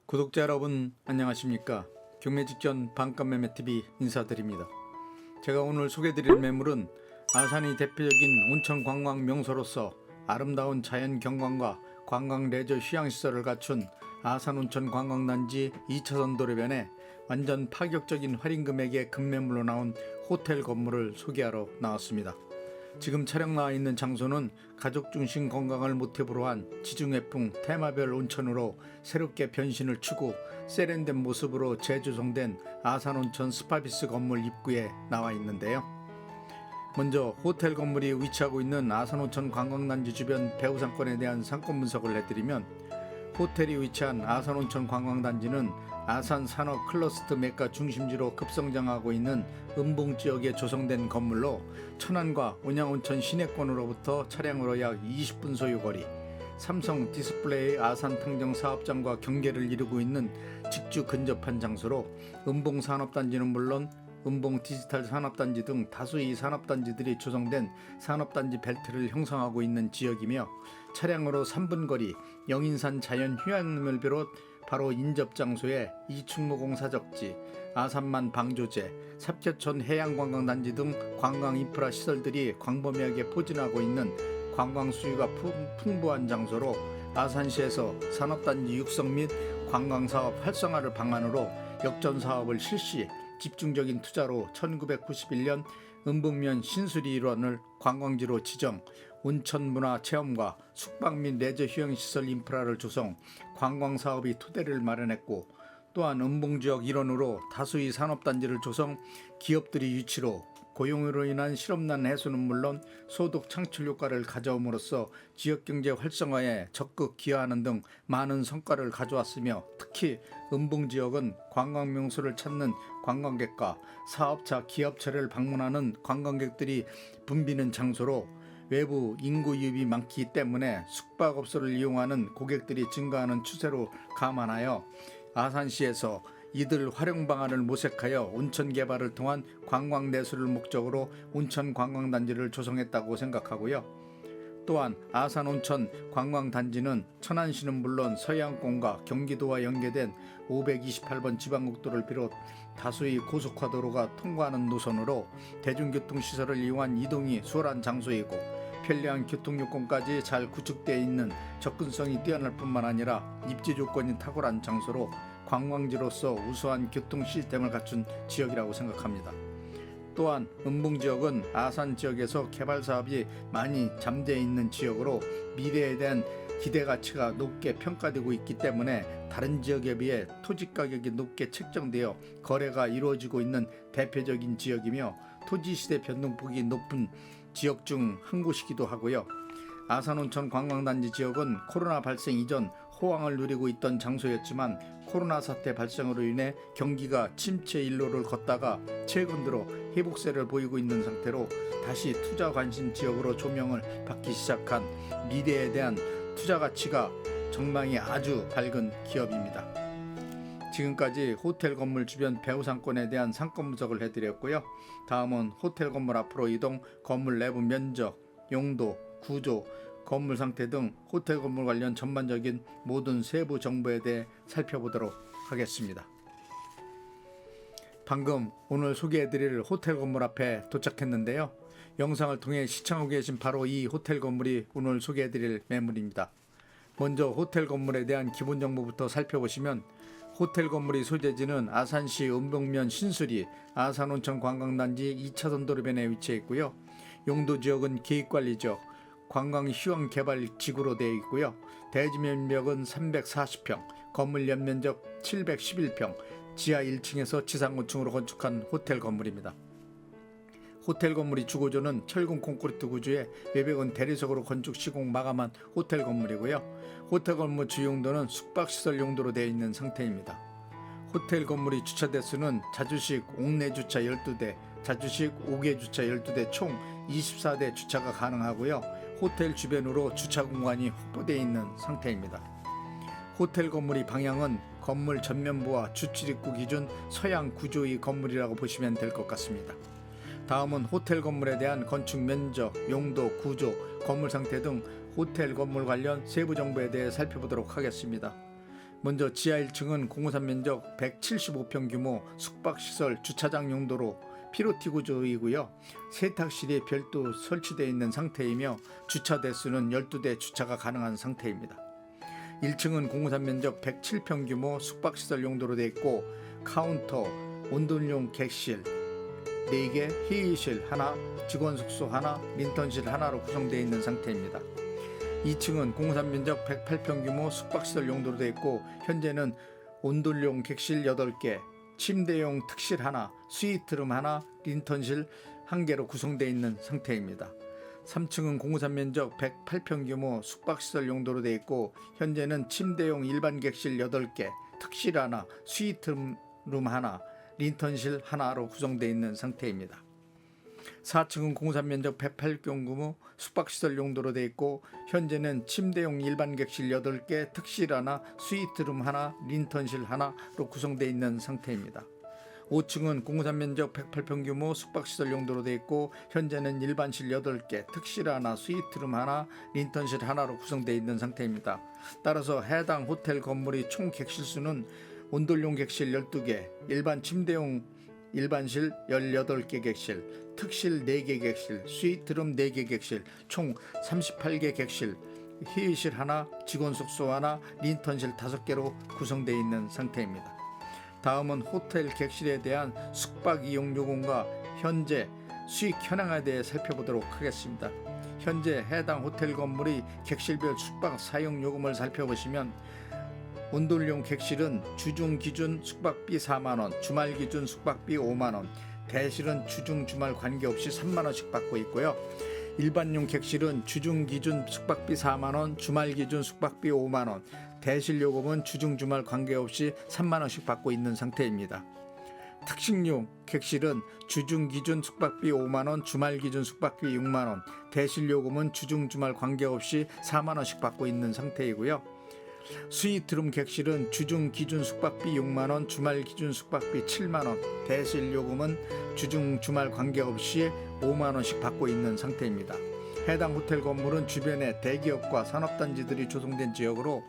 구독자 여러분 안녕하십니까. 경매 직전 반값매매TV 인사드립니다. 제가 오늘 소개드릴 매물은 아산이 대표적인 온천 관광 명소로서 아름다운 자연 경관과 관광 레저 휴양시설을 갖춘 아산온천 관광단지 2차선 도로변에 완전 파격적인 할인 금액의 급매물로 나온 호텔 건물을 소개하러 나왔습니다. 지금 촬영 나와 있는 장소는 가족 중심 건강을 모티브로 한 지중해풍 테마별 온천으로 새롭게 변신을 추구 세련된 모습으로 재조성된 아산온천 스파비스 건물 입구에 나와 있는데요. 먼저 호텔 건물이 위치하고 있는 아산온천 관광단지 주변 배후 상권에 대한 상권 분석을 해드리면, 호텔이 위치한 아산온천 관광단지는 아산 산업 클러스터 메카 중심지로 급성장하고 있는 은봉지역에 조성된 건물로 천안과 온양온천 시내권으로부터 차량으로 약 20분 소요거리, 삼성 디스플레이 아산 탕정 사업장과 경계를 이루고 있는 직주 근접한 장소로 은봉 산업단지는 물론 은봉 디지털 산업단지 등 다수의 산업단지들이 조성된 산업단지 벨트를 형성하고 있는 지역이며, 차량으로 3분 거리 영인산 자연휴양림을 비롯 바로 인접장소에 이충무공사적지, 아산만 방조제, 삽교촌 해양관광단지 등 관광인프라 시설들이 광범위하게 포진하고 있는 관광 수요가 풍부한 장소로 아산시에서 산업단지 육성 및 관광사업 활성화를 방안으로 역전사업을 실시, 집중적인 투자로 1991년 은봉면 신수리 일원을 관광지로 지정, 온천문화체험과 숙박 및 레저 휴양시설 인프라를 조성, 관광사업이 토대를 마련했고, 또한 은봉지역 일원으로 다수의 산업단지를 조성, 기업들이 유치로 고용으로 인한 실업난 해소는 물론 소득 창출 효과를 가져옴으로써 지역경제 활성화에 적극 기여하는 등 많은 성과를 가져왔으며, 특히 은봉지역은 관광명소를 찾는 관광객과 사업차, 기업체를 방문하는 관광객들이 붐비는 장소로 외부 인구 유입이 많기 때문에 숙박업소를 이용하는 고객들이 증가하는 추세로 감안하여 아산시에서 이들 활용 방안을 모색하여 온천 개발을 통한 관광 내수를 목적으로 온천 관광단지를 조성했다고 생각하고요. 또한 아산온천 관광단지는 천안시는 물론 서해안권과 경기도와 연계된 528번 지방국도를 비롯 다수의 고속화도로가 통과하는 노선으로 대중교통시설을 이용한 이동이 수월한 장소이고, 편리한 교통요건까지 잘 구축되어 있는 접근성이 뛰어날 뿐만 아니라 입지 조건이 탁월한 장소로 관광지로서 우수한 교통 시스템을 갖춘 지역이라고 생각합니다. 또한 은봉지역은 아산 지역에서 개발 사업이 많이 잠재해 있는 지역으로 미래에 대한 기대 가치가 높게 평가되고 있기 때문에 다른 지역에 비해 토지 가격이 높게 책정되어 거래가 이루어지고 있는 대표적인 지역이며, 토지 시대 변동폭이 높은 지역 중 한 곳이기도 하고요. 아산온천 관광단지 지역은 코로나 발생 이전 호황을 누리고 있던 장소였지만, 코로나 사태 발생으로 인해 경기가 침체 일로를 걷다가 최근 들어 회복세를 보이고 있는 상태로 다시 투자 관심 지역으로 조명을 받기 시작한 미래에 대한 투자 가치가 전망이 아주 밝은 기업입니다. 지금까지 호텔 건물 주변 배후 상권에 대한 상권 분석을 해드렸고요. 다음은 호텔 건물 앞으로 이동, 건물 내부 면적, 용도, 구조, 건물 상태 등 호텔 건물 관련 전반적인 모든 세부 정보에 대해 살펴보도록 하겠습니다. 방금 오늘 소개해드릴 호텔 건물 앞에 도착했는데요. 영상을 통해 시청하고 계신 바로 이 호텔 건물이 오늘 소개해드릴 매물입니다. 먼저 호텔 건물에 대한 기본 정보부터 살펴보시면, 호텔 건물의 소재지는 아산시 은봉면 신수리 아산온천 관광단지 2차선 도로변에 위치해 있고요. 용도 지역은 계획관리지역, 관광 휴양 개발 지구로 되어 있고요. 대지 면적은 340평, 건물 연면적 711평, 지하 1층에서 지상 5층으로 건축한 호텔 건물입니다. 호텔 건물의 주구조는 철근 콘크리트 구조에 외벽은 대리석으로 건축 시공 마감한 호텔 건물이고요. 호텔 건물 주용도는 숙박시설 용도로 되어 있는 상태입니다. 호텔 건물의 주차 대수는 자주식 옥내 주차 12대, 자주식 5개 주차 12대 총 24대 주차가 가능하고요. 호텔 주변으로 주차 공간이 확보되어 있는 상태입니다. 호텔 건물의 방향은 건물 전면부와 주출입구 기준 서양 구조의 건물이라고 보시면 될 것 같습니다. 다음은 호텔 건물에 대한 건축 면적, 용도, 구조, 건물 상태 등 호텔 건물 관련 세부 정보에 대해 살펴보도록 하겠습니다. 먼저 지하 1층은 공사 면적 175평 규모 숙박시설 주차장 용도로 피로티 구조이고요. 세탁실이 별도 설치되어 있는 상태이며 주차 대수는 12대 주차가 가능한 상태입니다. 1층은 공사 면적 107평 규모 숙박시설 용도로 되어 있고 카운터, 온돌용 객실 4개, 회의실 하나, 직원 숙소 하나, 린턴실 하나로 구성되어 있는 상태입니다. 2층은 공사 면적 108평 규모 숙박시설 용도로 되어 있고 현재는 온돌용 객실 8개, 침대용 특실 하나, 스위트룸 하나, 린턴실 1개로 구성되어 있는 상태입니다. 3층은 공사 면적 108평 규모 숙박시설 용도로 되어 있고 현재는 침대용 일반 객실 8개, 특실 하나, 스위트룸 하나, 린턴실 하나로 구성되어 있는 상태입니다. 4층은 공사 면적 108평 규모 숙박시설 용도로 되어 있고 현재는 침대용 일반 객실 8개, 특실 하나, 스위트룸 하나, 린턴실 하나로 구성되어 있는 상태입니다. 5층은 공사 면적 108평 규모 숙박시설 용도로 되어 있고 현재는 일반실 8개, 특실 하나, 스위트룸 하나, 린턴실 하나로 구성되어 있는 상태입니다. 따라서 해당 호텔 건물의 총 객실수는 온돌용 객실 12개, 일반 침대용 일반실 18개 객실, 특실 4개 객실, 스위트룸 4개 객실, 총 38개 객실, 회의실 하나, 직원 숙소 하나, 린턴실 5개로 구성되어 있는 상태입니다. 다음은 호텔 객실에 대한 숙박 이용 요금과 현재 수익 현황에 대해 살펴보도록 하겠습니다. 현재 해당 호텔 건물의 객실별 숙박 사용 요금을 살펴보시면 온돌용 객실은 주중 기준 숙박비 4만원, 주말 기준 숙박비 5만원, 대실은 주중 주말 관계없이 3만원씩 받고 있고요. 일반용 객실은 주중 기준 숙박비 4만원, 주말 기준 숙박비 5만원, 대실 요금은 주중 주말 관계없이 3만원씩 받고 있는 상태입니다. 특식용 객실은 주중 기준 숙박비 5만원, 주말 기준 숙박비 6만원, 대실 요금은 주중 주말 관계없이 4만원씩 받고 있는 상태이고요. 스위트룸 객실은 주중 기준 숙박비 6만원, 주말 기준 숙박비 7만원, 대실 요금은 주중 주말 관계없이 5만원씩 받고 있는 상태입니다. 해당 호텔 건물은 주변에 대기업과 산업단지들이 조성된 지역으로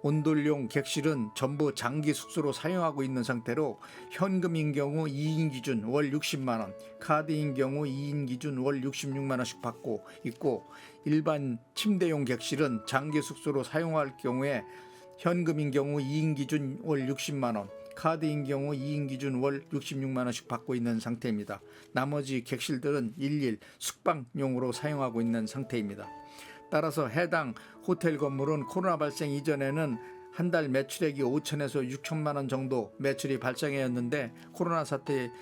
온돌용 객실은 전부 장기 숙소로 사용하고 있는 상태로 현금인 경우 2인 기준 월 60만원, 카드인 경우 2인 기준 월 66만원씩 받고 있고 일반 침대용 객실은 장기 숙소로 사용할 경우에 현금인 경우 2인 기준 월 60만원, 카드인 경우 2인 기준 월 66만원씩 받고 있는 상태입니다. 나머지 객실들은 일일 숙박용으로 사용하고 있는 상태입니다. 따라서 해당 호텔 건물은 코로나 발생 이전에는 한 달 매출액이 5천에서 6천만 원 정도 매출이 발생했는데 코로나 사태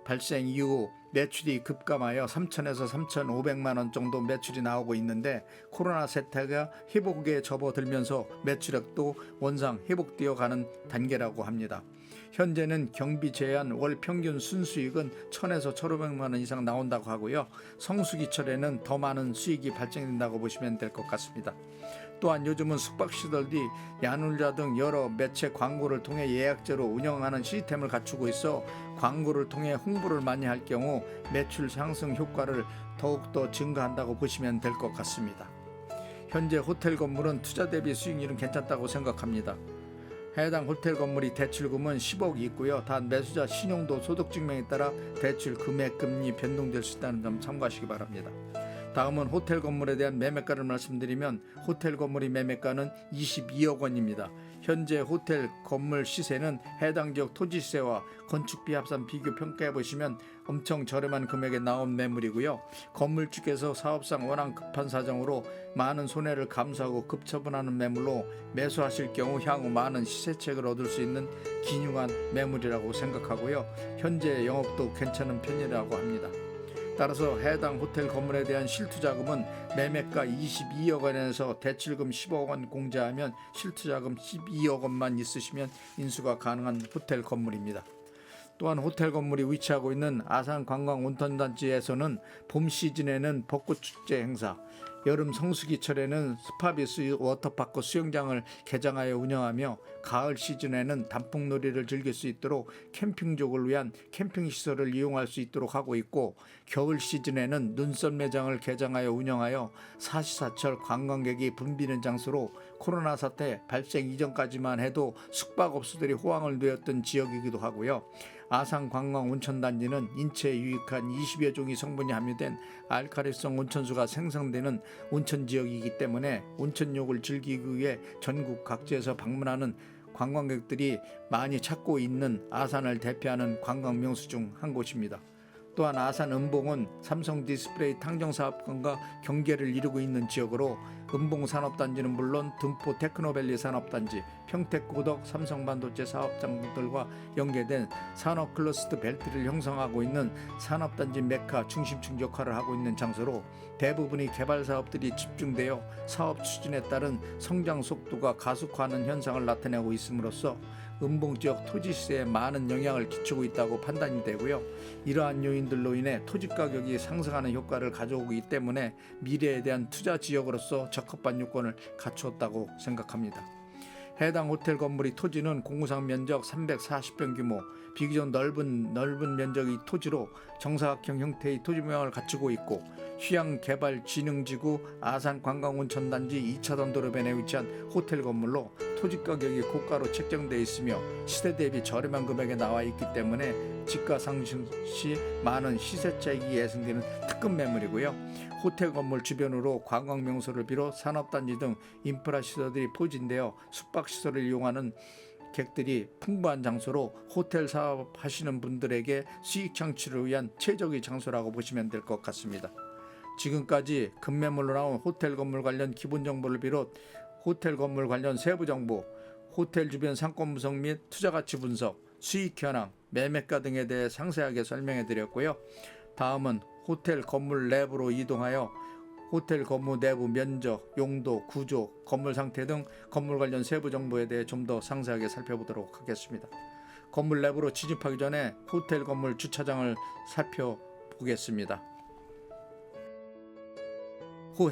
발생 이후 매출이 급감하여 3천에서 3,500만 원 정도 매출이 나오고 있는데 코로나 사태가 회복에 접어들면서 매출액도 원상 회복되어 가는 단계라고 합니다. 현재는 경비 제한 월 평균 순수익은 1,000에서 1,500만 원 이상 나온다고 하고요. 성수기철에는 더 많은 수익이 발생된다고 보시면 될 것 같습니다. 또한 요즘은 숙박시설이 야놀자 등 여러 매체 광고를 통해 예약제로 운영하는 시스템을 갖추고 있어 광고를 통해 홍보를 많이 할 경우 매출 상승 효과를 더욱더 증가한다고 보시면 될 것 같습니다. 현재 호텔 건물은 투자 대비 수익률은 괜찮다고 생각합니다. 해당 호텔 건물이 대출금은 10억이 있고요. 단 매수자 신용도 소득증명에 따라 대출 금액 금리 변동될 수 있다는 점 참고하시기 바랍니다. 다음은 호텔 건물에 대한 매매가를 말씀드리면 호텔 건물의 매매가는 22억 원입니다. 현재 호텔 건물 시세는 해당 지역 토지 시세와 건축비 합산 비교 평가해 보시면 엄청 저렴한 금액에 나온 매물이고요. 건물주께서 사업상 워낙 급한 사정으로 많은 손해를 감수하고 급처분하는 매물로 매수하실 경우 향후 많은 시세책을 얻을 수 있는 기흉한 매물이라고 생각하고요. 현재 영업도 괜찮은 편이라고 합니다. 따라서 해당 호텔 건물에 대한 실투자금은 매매가 22억 원에서 대출금 10억 원 공제하면 실투자금 12억 원만 있으시면 인수가 가능한 호텔 건물입니다. 또한 호텔 건물이 위치하고 있는 아산관광 온천단지에서는 봄 시즌에는 벚꽃축제 행사, 여름 성수기철에는 스파비스 워터파크 수영장을 개장하여 운영하며 가을 시즌에는 단풍놀이를 즐길 수 있도록 캠핑족을 위한 캠핑시설을 이용할 수 있도록 하고 있고, 겨울 시즌에는 눈썰 매장을 개장하여 운영하여 사시사철 관광객이 붐비는 장소로 코로나 사태 발생 이전까지만 해도 숙박업소들이 호황을 누렸던 지역이기도 하고요. 아산관광온천단지는 인체에 유익한 20여 종의 성분이 함유된 알칼리성 온천수가 생성되는 온천지역이기 때문에 온천욕을 즐기기 위해 전국 각지에서 방문하는 관광객들이 많이 찾고 있는 아산을 대표하는 관광명소 중 한 곳입니다. 또한 아산 은봉은 삼성 디스플레이 탕정사업권과 경계를 이루고 있는 지역으로 은봉 산업단지는 물론 둔포 테크노밸리 산업단지, 평택고덕 삼성반도체 사업장 등들과 연계된 산업 클러스터 벨트를 형성하고 있는 산업단지 메카 중심축 역할을 하고 있는 장소로 대부분의 개발 사업들이 집중되어 사업 추진에 따른 성장 속도가 가속화하는 현상을 나타내고 있음으로써 은봉 지역 토지 시세에 많은 영향을 끼치고 있다고 판단이 되고요. 이러한 요인들로 인해 토지 가격이 상승하는 효과를 가져오기 때문에 미래에 대한 투자 지역으로서 적합한 요건을 갖추었다고 생각합니다. 해당 호텔 건물의 토지는 공구상 면적 340평 규모, 비교적 넓은 면적의 토지로 정사각형 형태의 토지 모양을 갖추고 있고, 휴양개발진흥지구 아산관광온천단지 2차선 도로변에 위치한 호텔 건물로 토지 가격이 고가로 책정되어 있으며 시세 대비 저렴한 금액에 나와 있기 때문에 집가 상승 시 많은 시세 차익이 예상되는 특급 매물이고요. 호텔 건물 주변으로 관광명소를 비롯 산업단지 등 인프라 시설들이 포진되어 숙박시설을 이용하는 객들이 풍부한 장소로 호텔 사업하시는 분들에게 수익 창출을 위한 최적의 장소라고 보시면 될 것 같습니다. 지금까지 급매물로 나온 호텔 건물 관련 기본 정보를 비롯 호텔 건물 관련 세부 정보, 호텔 주변 상권 분석 및 투자 가치 분석, 수익 현황, 매매가 등에 대해 상세하게 설명해 드렸고요. 다음은 호텔 건물 내부로 이동하여 호텔 건물 내부 면적, 용도, 구조, 건물 상태 등 건물 관련 세부 정보에 대해 좀 더 상세하게 살펴보도록 하겠습니다. 건물 내부로 진입하기 전에 호텔 건물 주차장을 살펴보겠습니다.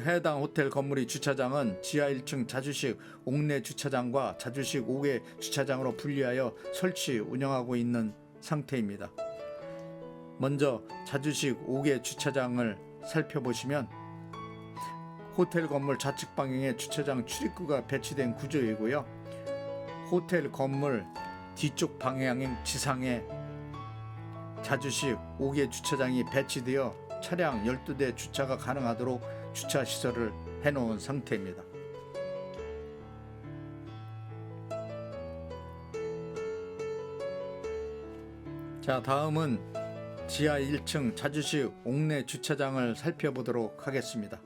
해당 호텔 건물의 주차장은 지하 1층 자주식 옥내 주차장과 자주식 5개 주차장으로 분리하여 설치 운영하고 있는 상태입니다. 먼저 자주식 5개 주차장을 살펴보시면 호텔 건물 좌측 방향에 주차장 출입구가 배치된 구조이고요. 호텔 건물 뒤쪽 방향의 지상에 자주식 5개 주차장이 배치되어 차량 12대 주차가 가능하도록 주차 시설을 해놓은 상태입니다. 자, 다음은 지하 1층 자주식 옥내 주차장을 살펴보도록 하겠습니다.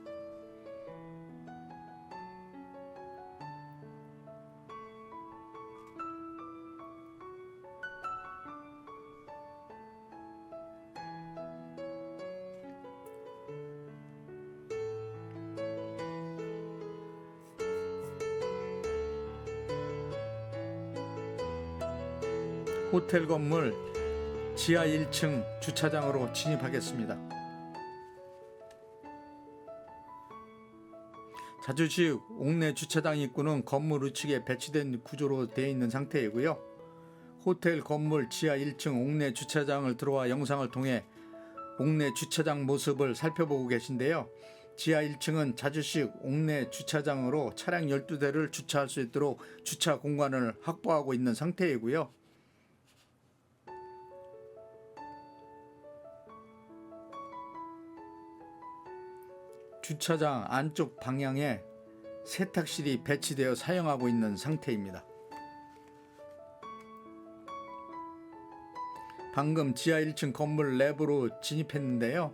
호텔 건물 지하 1층 주차장으로 진입하겠습니다. 자주식 옥내 주차장 입구는 건물 우측에 배치된 구조로 되어 있는 상태이고요. 호텔 건물 지하 1층 옥내 주차장을 들어와 영상을 통해 옥내 주차장 모습을 살펴보고 계신데요. 지하 1층은 자주식 옥내 주차장으로 차량 12대를 주차할 수 있도록 주차 공간을 확보하고 있는 상태이고요. 주차장 안쪽 방향에 세탁실이 배치되어 사용하고 있는 상태입니다. 방금 지하 1층 건물 내부로 진입했는데요.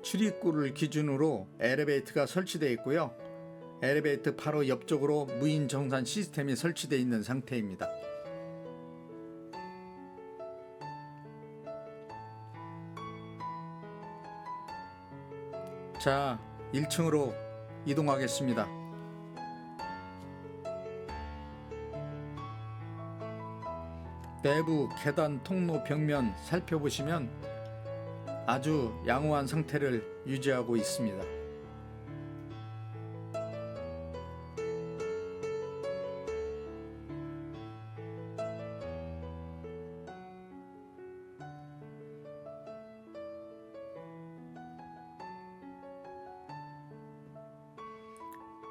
출입구를 기준으로 엘리베이터가 설치되어 있고요. 엘리베이터 바로 옆쪽으로 무인 정산 시스템이 설치되어 있는 상태입니다. 자, 1층으로 이동하겠습니다. 내부 계단 통로 벽면 살펴보시면 아주 양호한 상태를 유지하고 있습니다.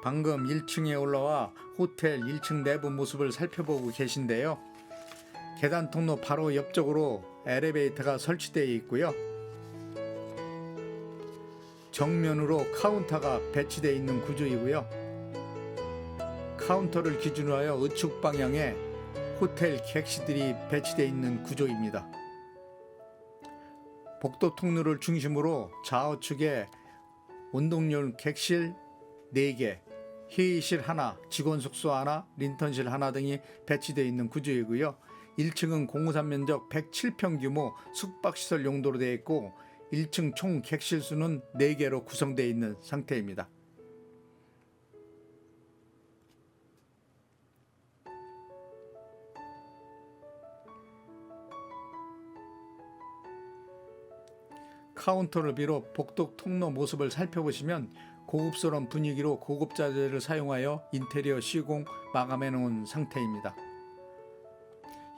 방금 1층에 올라와 호텔 1층 내부 모습을 살펴보고 계신데요. 계단 통로 바로 옆쪽으로 엘리베이터가 설치되어 있고요. 정면으로 카운터가 배치되어 있는 구조이고요. 카운터를 기준으로 하여 우측 방향에 호텔 객실들이 배치되어 있는 구조입니다. 복도 통로를 중심으로 좌우측에 운동용 객실 4개, 회의실 하나, 직원 숙소 하나, 린턴실 하나 등이 배치되어 있는 구조이고요. 1층은 공사 면적 107평 규모 숙박시설 용도로 되어 있고 1층 총 객실 수는 4개로 구성되어 있는 상태입니다. 카운터를 비롯 복도 통로 모습을 살펴보시면 고급스러운 분위기로 고급 자재를 사용하여 인테리어 시공 마감해 놓은 상태입니다.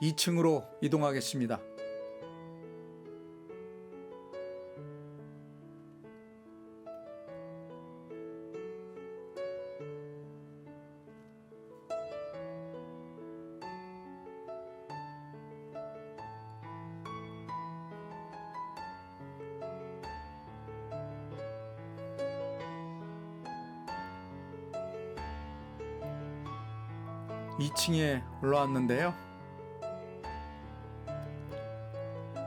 2층으로 이동하겠습니다. 이 2층에 올라왔는데요.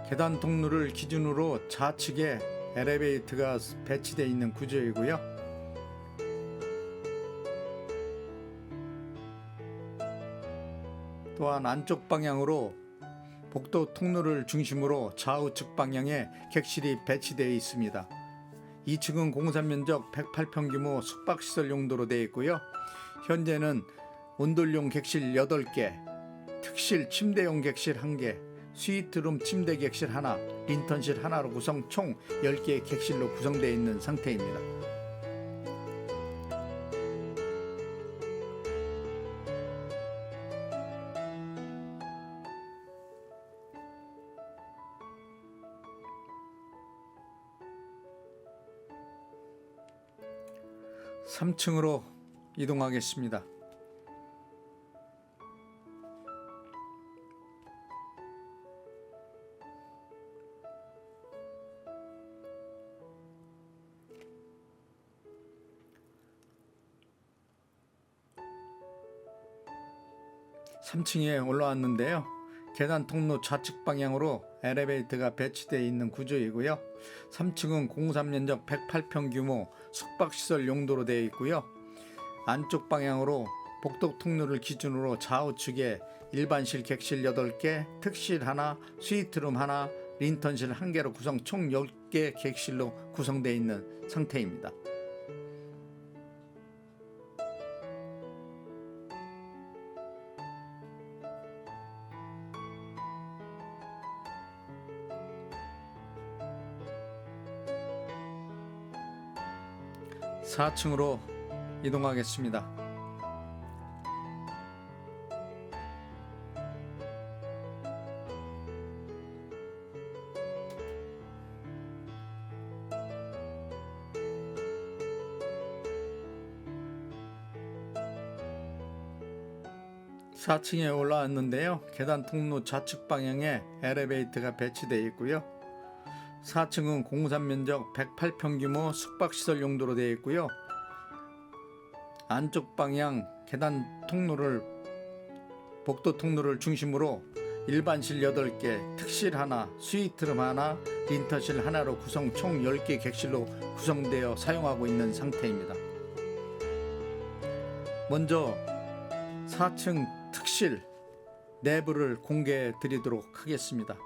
계단 통로를 기준으로 좌측에 엘리베이터가 배치되어 있는 구조이고요. 또한 안쪽 방향으로 복도 통로를 중심으로 좌우측 방향에 객실이 배치되어 있습니다. 2층은 공사 면적 108평 규모 숙박시설 용도로 되어 있고요. 현재는 온돌용 객실 8개, 특실 침대용 객실 1개, 스위트룸 침대 객실 하나, 린턴실 하나로 구성 총 10개의 객실로 구성되어 있는 상태입니다. (3층으로) 이동하겠습니다. 3층에 올라왔는데요. 계단 통로 좌측 방향으로 엘리베이터가 배치되어 있는 구조이고요. 3층은 공사 면적 108평 규모 숙박시설 용도로 되어 있고요. 안쪽 방향으로 복도 통로를 기준으로 좌우측에 일반실 객실 8개, 특실 하나, 스위트룸 하나, 린턴실 1개로 구성 총 10개 객실로 구성되어 있는 상태입니다. (4층으로) 이동하겠습니다. (4층에) 올라왔는데요. 계단 통로 좌측 방향에 엘리베이터가 배치되어 있고요. 4층은 공사 면적 108평 규모 숙박시설 용도로 되어 있고요. 안쪽 방향 계단 통로를 복도 통로를 중심으로 일반실 8개, 특실 하나, 스위트룸 하나, 린턴실 하나로 구성 총 10개 객실로 구성되어 사용하고 있는 상태입니다. 먼저 4층 특실 내부를 공개해 드리도록 하겠습니다.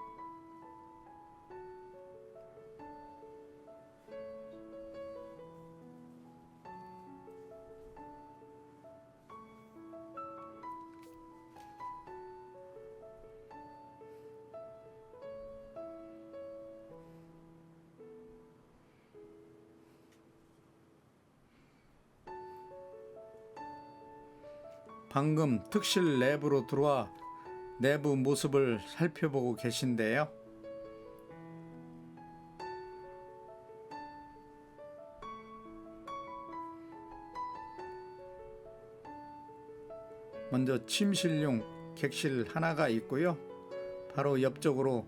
방금 특실 내부로 들어와 내부 모습을 살펴보고 계신데요. 먼저 침실용 객실 하나가 있고요. 바로 옆쪽으로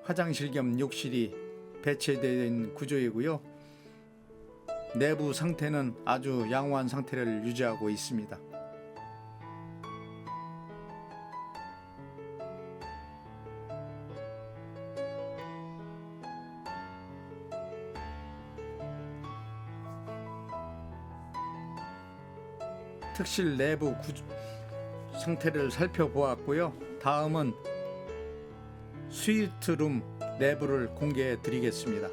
화장실 겸 욕실이 배치되어 있는 구조이고요. 내부 상태는 아주 양호한 상태를 유지하고 있습니다. 특실 내부 상태를 살펴보았고요. 다음은 스위트룸 내부를 공개해 드리겠습니다.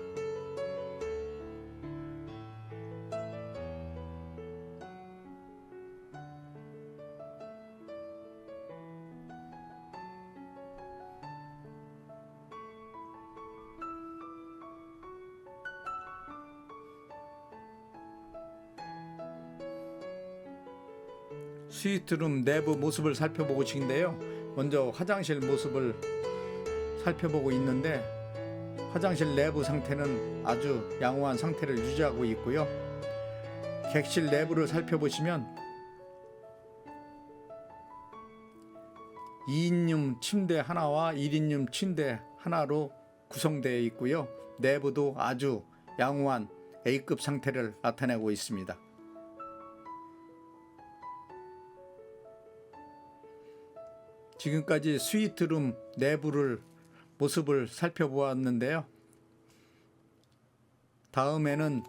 스위트룸 내부 모습을 살펴보고 계신데요. 먼저 화장실 모습을 살펴보고 있는데 화장실 내부 상태는 아주 양호한 상태를 유지하고 있고요. 객실 내부를 살펴보시면 2인용 침대 하나와 1인용 침대 하나로 구성되어 있고요. 내부도 아주 양호한 A급 상태를 나타내고 있습니다. 지금까지 스위트룸 내부를 모습을 살펴보았는데요. 다음에는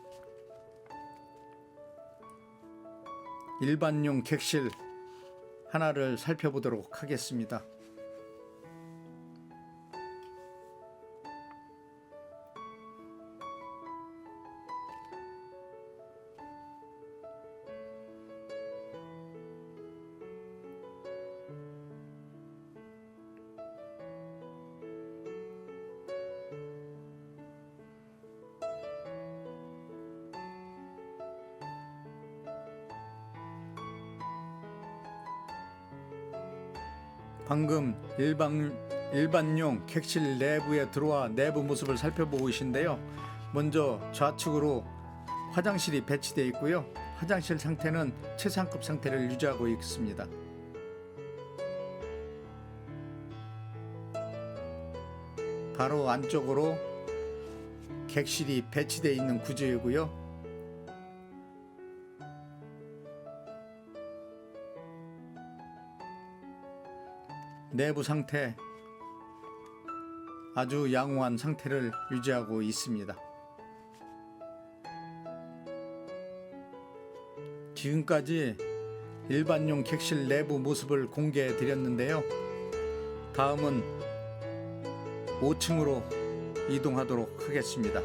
일반용 객실 하나를 살펴보도록 하겠습니다. 방금 일반용 객실 내부에 들어와 내부 모습을 살펴보고 계신데요. 먼저 좌측으로 화장실이 배치되어 있고요. 화장실 상태는 최상급 상태를 유지하고 있습니다. 바로 안쪽으로 객실이 배치되어 있는 구조이고요. 내부 상태 아주 양호한 상태를 유지하고 있습니다. 지금까지 일반용 객실 내부 모습을 공개해 드렸는데요. 다음은 5층으로 이동하도록 하겠습니다.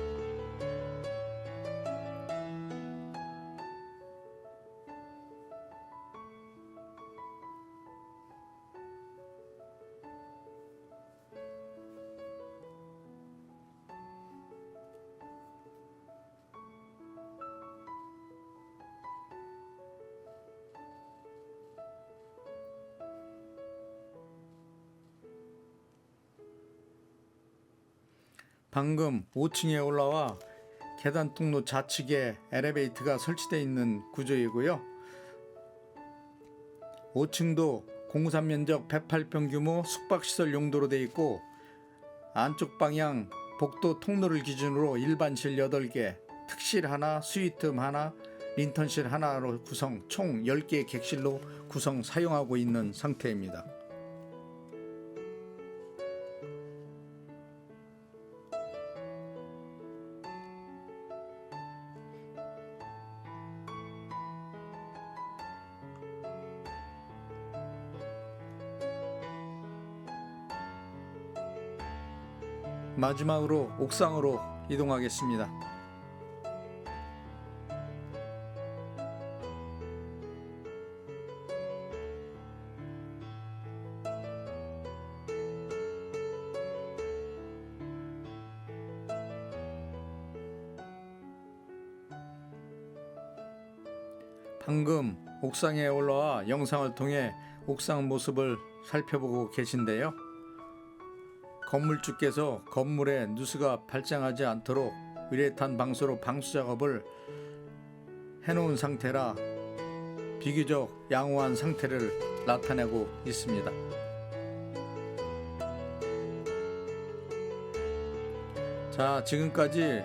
방금 5층에 올라와 계단 통로 좌측에 엘리베이터가 설치되어 있는 구조이고요. 5층도 공사 면적 108평 규모 숙박시설 용도로 되어 있고 안쪽 방향 복도 통로를 기준으로 일반실 8개, 특실 하나, 스위트룸 하나, 린턴실 하나로 구성 총 10개의 객실로 구성 사용하고 있는 상태입니다. 마지막으로 옥상으로 이동하겠습니다. 방금 옥상에 올라와 영상을 통해 옥상 모습을 살펴보고 계신데요. 건물주께서 건물에 누수가 발생하지 않도록 위레탄 방수로 방수 작업을 해놓은 상태라 비교적 양호한 상태를 나타내고 있습니다. 자, 지금까지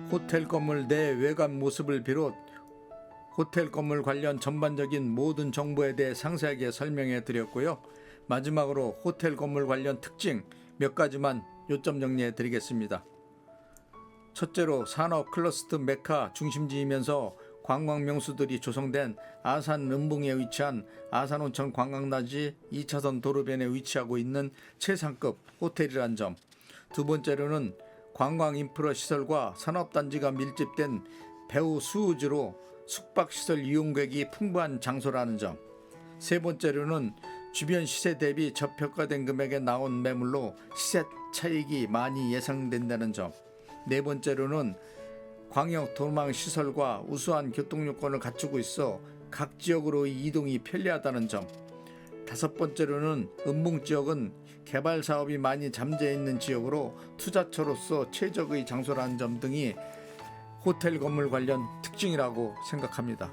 호텔 건물 내 외관 모습을 비롯 호텔 건물 관련 전반적인 모든 정보에 대해 상세하게 설명해 드렸고요. 마지막으로 호텔 건물 관련 특징 몇 가지만 요점 정리해 드리겠습니다. 첫째로 산업 클러스터 메카 중심지이면서 관광 명소들이 조성된 아산 음봉에 위치한 아산온천 관광단지 2차선 도로변에 위치하고 있는 최상급 호텔이란 점. 두 번째로는 관광 인프라 시설과 산업단지가 밀집된 배후 수우지로 숙박시설 이용객이 풍부한 장소라는 점. 세 번째로는 주변 시세 대비 저평가된 금액에 나온 매물로 시세 차익이 많이 예상된다는 점. 네 번째로는 광역 도망 시설과 우수한 교통 요건을 갖추고 있어 각 지역으로 이동이 편리하다는 점. 다섯 번째로는 음봉 지역은 개발 사업이 많이 잠재 있는 지역으로 투자처로서 최적의 장소라는 점 등이 호텔 건물 관련 특징이라고 생각합니다.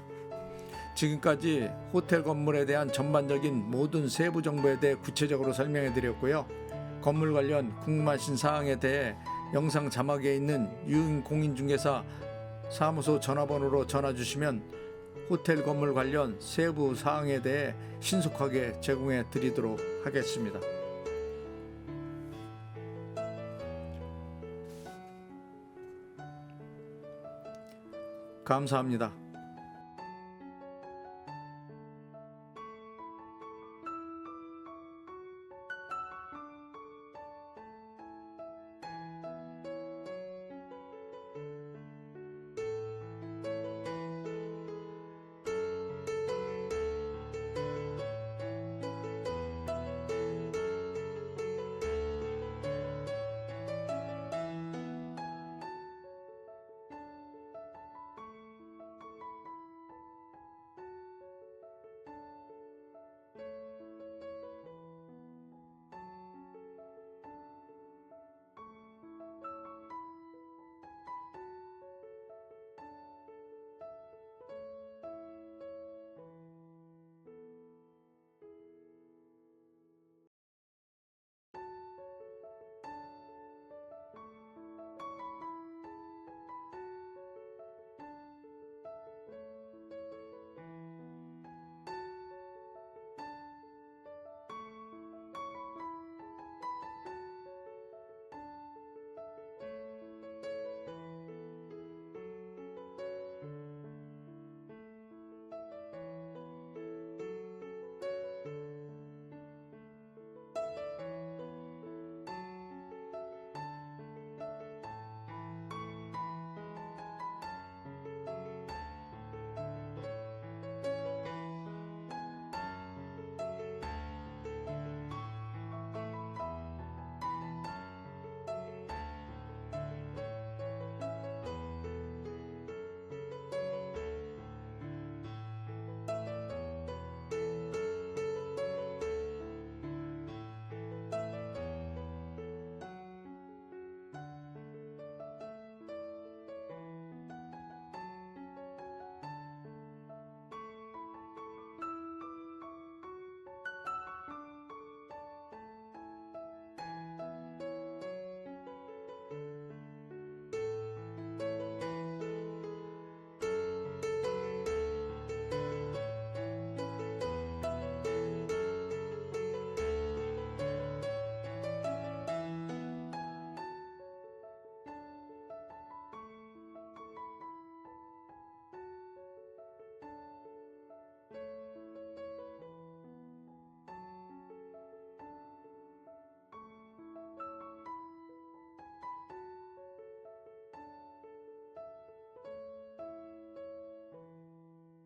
지금까지 호텔 건물에 대한 전반적인 모든 세부 정보에 대해 구체적으로 설명해 드렸고요. 건물 관련 궁금하신 사항에 대해 영상 자막에 있는 유인공인중개사 사무소 전화번호로 전화 주시면 호텔 건물 관련 세부 사항에 대해 신속하게 제공해 드리도록 하겠습니다. 감사합니다.